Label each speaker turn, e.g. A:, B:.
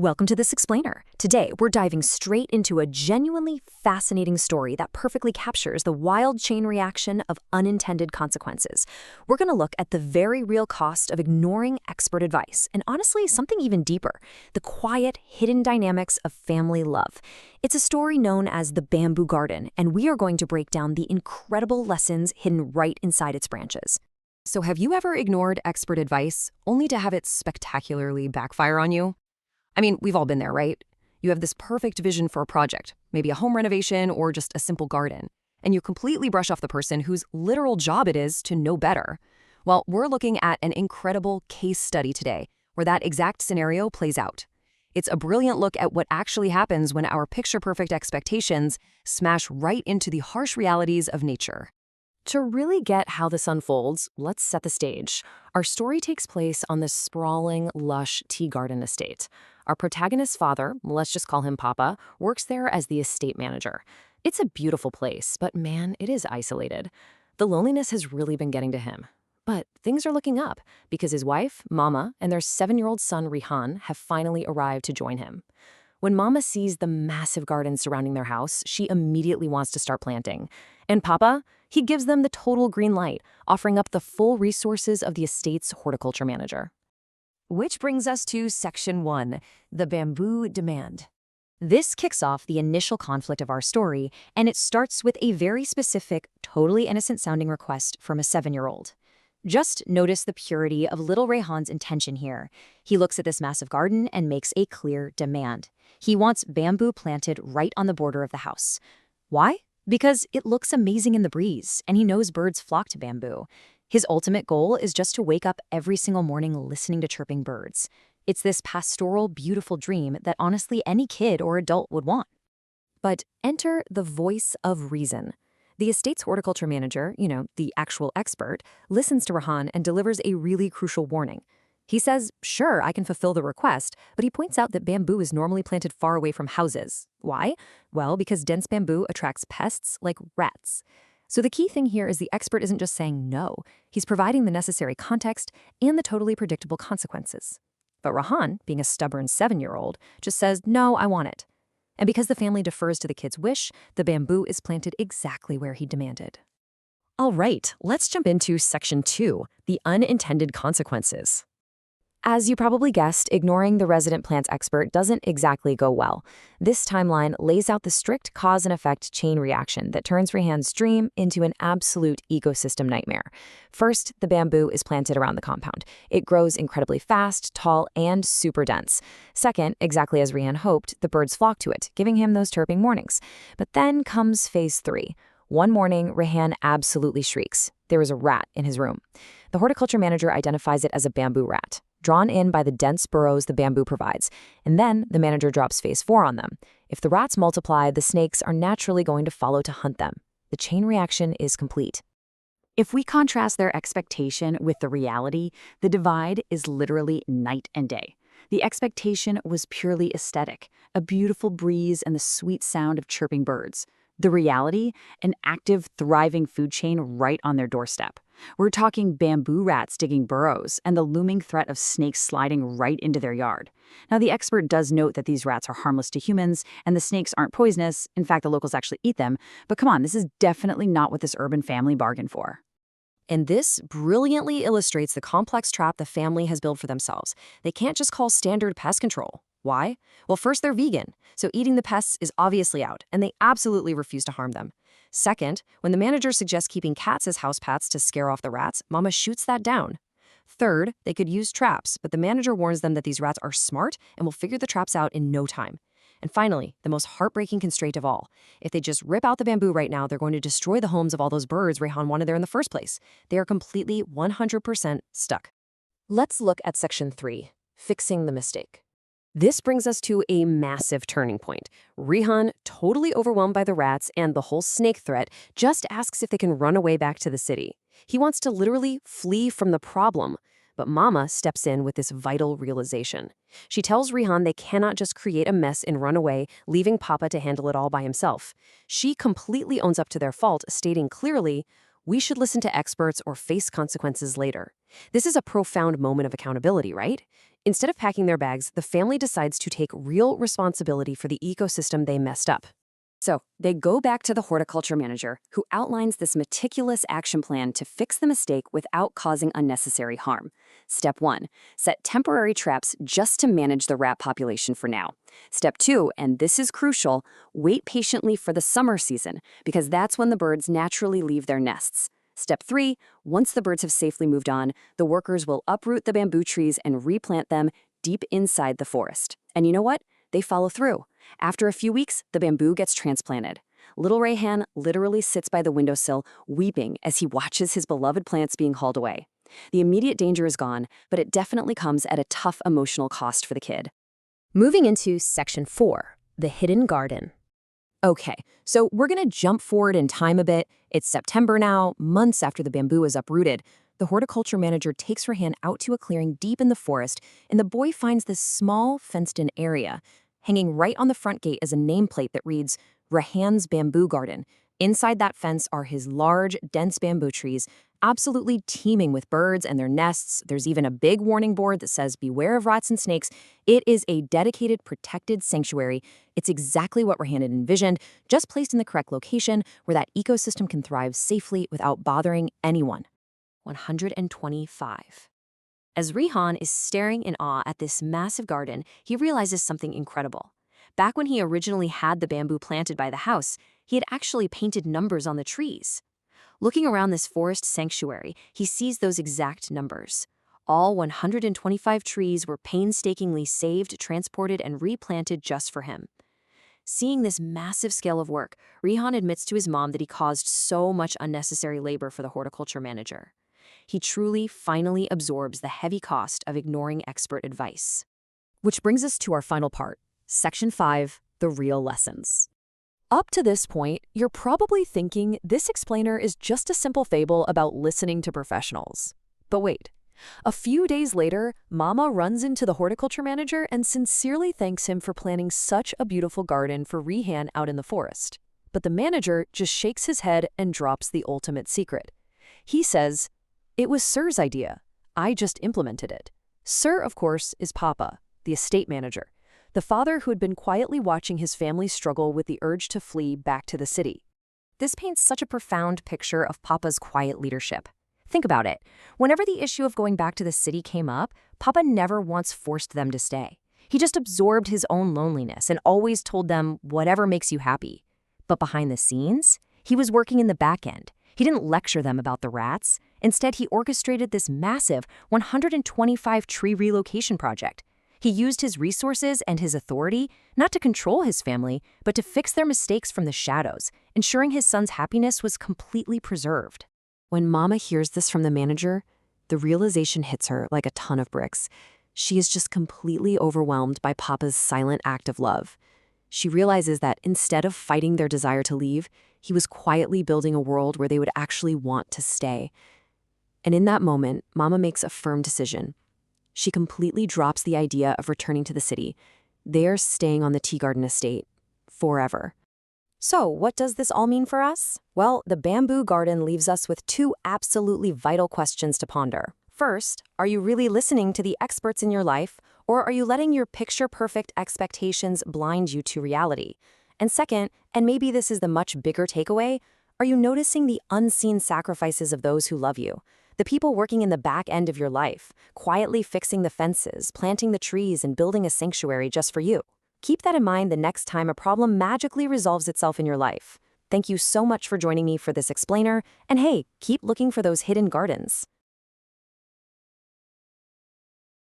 A: Welcome to This Explainer. Today, we're diving straight into a genuinely fascinating story that perfectly captures the wild chain reaction of unintended consequences. We're going to look at the very real cost of ignoring expert advice, and honestly, something even deeper, the quiet, hidden dynamics of family love. It's a story known as the bamboo garden, and we are going to break down the incredible lessons hidden right inside its branches. So have you ever ignored expert advice, only to have it spectacularly backfire on you? I mean, we've all been there, right? You have this perfect vision for a project, maybe a home renovation or just a simple garden, and you completely brush off the person whose literal job it is to know better. Well, we're looking at an incredible case study today where that exact scenario plays out. It's a brilliant look at what actually happens when our picture-perfect expectations smash right into the harsh realities of nature. To really get how this unfolds, let's set the stage. Our story takes place on this sprawling, lush tea garden estate. Our protagonist's father, let's just call him Papa, works there as the estate manager. It's a beautiful place, but man, it is isolated. The loneliness has really been getting to him. But things are looking up because his wife, Mama, and their 7-year-old son, Rihan, have finally arrived to join him. When Mama sees the massive garden surrounding their house, she immediately wants to start planting. And Papa, he gives them the total green light, offering up the full resources of the estate's horticulture manager. Which brings us to Section 1, the bamboo demand. This kicks off the initial conflict of our story, and it starts with a very specific, totally innocent-sounding request from a 7-year-old. Just notice the purity of little Rayhan's intention here. He looks at this massive garden and makes a clear demand. He wants bamboo planted right on the border of the house. Why? Because it looks amazing in the breeze, and he knows birds flock to bamboo. His ultimate goal is just to wake up every single morning listening to chirping birds. It's this pastoral, beautiful dream that honestly any kid or adult would want. But enter the voice of reason. The estate's horticulture manager, the actual expert, listens to Rahan and delivers a really crucial warning. He says, sure, I can fulfill the request, but he points out that bamboo is normally planted far away from houses. Why? Well, because dense bamboo attracts pests like rats. So the key thing here is the expert isn't just saying no, he's providing the necessary context and the totally predictable consequences. But Rahan, being a stubborn 7-year-old, just says, no, I want it. And because the family defers to the kid's wish, the bamboo is planted exactly where he demanded. All right, let's jump into Section 2, the unintended consequences. As you probably guessed, ignoring the resident plants expert doesn't exactly go well. This timeline lays out the strict cause and effect chain reaction that turns Rehan's dream into an absolute ecosystem nightmare. First, the bamboo is planted around the compound. It grows incredibly fast, tall, and super dense. Second, exactly as Rehan hoped, the birds flock to it, giving him those chirping mornings. But then comes phase 3. One morning, Rehan absolutely shrieks. There is a rat in his room. The horticulture manager identifies it as a bamboo rat, drawn in by the dense burrows the bamboo provides, and then the manager drops phase 4 on them. If the rats multiply, the snakes are naturally going to follow to hunt them. The chain reaction is complete. If we contrast their expectation with the reality, the divide is literally night and day. The expectation was purely aesthetic, a beautiful breeze and the sweet sound of chirping birds. The reality, an active, thriving food chain right on their doorstep. We're talking bamboo rats digging burrows and the looming threat of snakes sliding right into their yard. Now, the expert does note that these rats are harmless to humans and the snakes aren't poisonous. In fact, the locals actually eat them. But come on, this is definitely not what this urban family bargained for. And this brilliantly illustrates the complex trap the family has built for themselves. They can't just call standard pest control. Why? Well, first, they're vegan, so eating the pests is obviously out, and they absolutely refuse to harm them. Second, when the manager suggests keeping cats as house pets to scare off the rats, Mama shoots that down. Third, they could use traps, but the manager warns them that these rats are smart and will figure the traps out in no time. And finally, the most heartbreaking constraint of all. If they just rip out the bamboo right now, they're going to destroy the homes of all those birds Rehan wanted there in the first place. They are completely 100% stuck. Let's look at Section 3, fixing the mistake. This brings us to a massive turning point. Rehan, totally overwhelmed by the rats and the whole snake threat, just asks if they can run away back to the city. He wants to literally flee from the problem. But Mama steps in with this vital realization. She tells Rehan they cannot just create a mess and run away, leaving Papa to handle it all by himself. She completely owns up to their fault, stating clearly, we should listen to experts or face consequences later. This is a profound moment of accountability, right? Instead of packing their bags, the family decides to take real responsibility for the ecosystem they messed up. So, they go back to the horticulture manager, who outlines this meticulous action plan to fix the mistake without causing unnecessary harm. Step 1. Set temporary traps just to manage the rat population for now. Step 2, and this is crucial, wait patiently for the summer season, because that's when the birds naturally leave their nests. Step 3, once the birds have safely moved on, the workers will uproot the bamboo trees and replant them deep inside the forest. And you know what? They follow through. After a few weeks, the bamboo gets transplanted. Little Rayhan literally sits by the windowsill, weeping as he watches his beloved plants being hauled away. The immediate danger is gone, but it definitely comes at a tough emotional cost for the kid. Moving into Section 4, the hidden garden. Okay, so we're going to jump forward in time a bit. It's September now, months after the bamboo is uprooted. The horticulture manager takes Rayhan out to a clearing deep in the forest, and the boy finds this small, fenced-in area. Hanging right on the front gate is a nameplate that reads, Rayhan's Bamboo Garden. Inside that fence are his large, dense bamboo trees, absolutely teeming with birds and their nests. There's even a big warning board that says, beware of rats and snakes. It is a dedicated, protected sanctuary. It's exactly what Rayhan had envisioned, just placed in the correct location where that ecosystem can thrive safely without bothering anyone. 125. As Rayhan is staring in awe at this massive garden, he realizes something incredible. Back when he originally had the bamboo planted by the house, he had actually painted numbers on the trees. Looking around this forest sanctuary, he sees those exact numbers. All 125 trees were painstakingly saved, transported, and replanted just for him. Seeing this massive scale of work, Rayhan admits to his mom that he caused so much unnecessary labor for the horticulture manager. He truly, finally absorbs the heavy cost of ignoring expert advice. Which brings us to our final part, Section 5, the real lessons. Up to this point, you're probably thinking this explainer is just a simple fable about listening to professionals. But wait. A few days later, Mama runs into the horticulture manager and sincerely thanks him for planting such a beautiful garden for Rayhan out in the forest. But the manager just shakes his head and drops the ultimate secret. He says, "It was Sir's idea. I just implemented it." Sir, of course, is Papa, the estate manager, the father who had been quietly watching his family struggle with the urge to flee back to the city. This paints such a profound picture of Papa's quiet leadership. Think about it. Whenever the issue of going back to the city came up, Papa never once forced them to stay. He just absorbed his own loneliness and always told them, whatever makes you happy. But behind the scenes, he was working in the back end. He didn't lecture them about the rats. Instead, he orchestrated this massive 125 tree relocation project. He used his resources and his authority not to control his family, but to fix their mistakes from the shadows, ensuring his son's happiness was completely preserved. When Mama hears this from the manager, the realization hits her like a ton of bricks. She is just completely overwhelmed by Papa's silent act of love. She realizes that instead of fighting their desire to leave, he was quietly building a world where they would actually want to stay. And in that moment, Mama makes a firm decision. She completely drops the idea of returning to the city. They're staying on the tea garden estate forever. So, what does this all mean for us? Well, the bamboo garden leaves us with two absolutely vital questions to ponder. First, are you really listening to the experts in your life, or are you letting your picture-perfect expectations blind you to reality? And second, and maybe this is the much bigger takeaway, are you noticing the unseen sacrifices of those who love you? The people working in the back end of your life, quietly fixing the fences, planting the trees, and building a sanctuary just for you. Keep that in mind the next time a problem magically resolves itself in your life. Thank you so much for joining me for this explainer, and hey, keep looking for those hidden gardens.